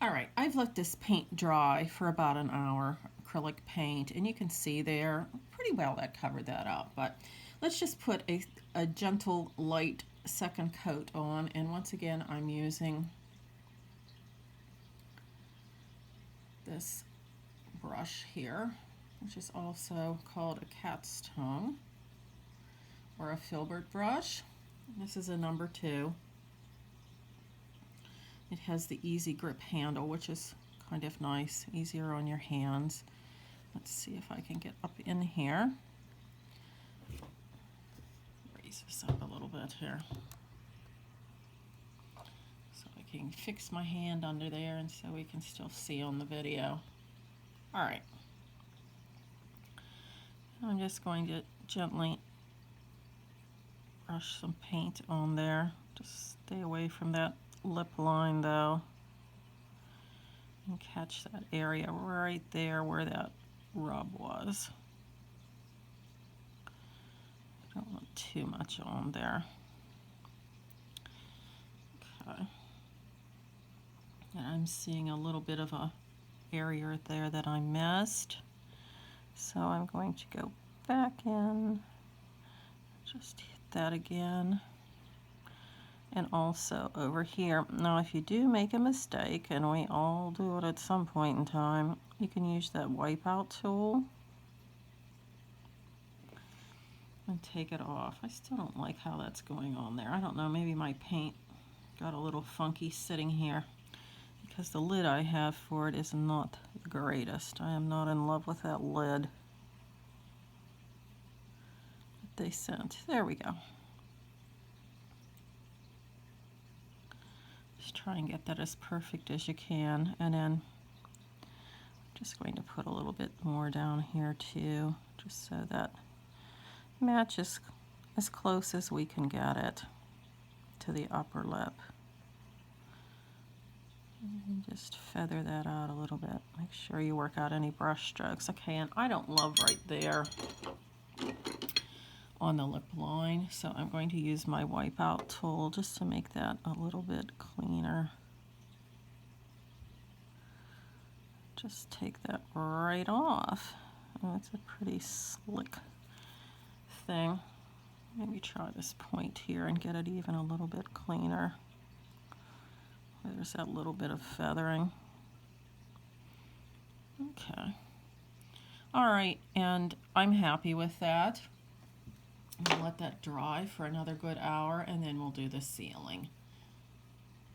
All right, I've let this paint dry for about an hour, acrylic paint, and you can see there pretty well that covered that up. But let's just put a gentle light second coat on, and once again I'm using this brush here, which is also called a cat's tongue or a filbert brush. This is a number 2. It has the easy grip handle, which is kind of nice, easier on your hands. Let's see if I can get up in here. Raise this up a little bit here, so I can fix my hand under there and so we can still see on the video. All right. I'm just going to gently brush some paint on there. Just stay away from that lip line though, and catch that area right there where that rub was. I don't want too much on there. Okay. And I'm seeing a little bit of a area there that I missed. So I'm going to go back in, just hit that again. And also over here, now if you do make a mistake, and we all do it at some point in time, you can use that wipeout tool and take it off. I still don't like how that's going on there. I don't know, maybe my paint got a little funky sitting here because the lid I have for it is not the greatest. I am not in love with that lid that they sent. There we go. Just try and get that as perfect as you can, and then I'm just going to put a little bit more down here too, just so that matches as close as we can get it to the upper lip. And just feather that out a little bit. Make sure you work out any brush strokes. Okay, and I don't love right there on the lip line, so I'm going to use my wipeout tool just to make that a little bit cleaner. Just take that right off. Oh, it's a pretty slick thing. Maybe try this point here and get it even a little bit cleaner. There's that little bit of feathering. Okay. All right, and I'm happy with that. We'll let that dry for another good hour, and then we'll do the sealing.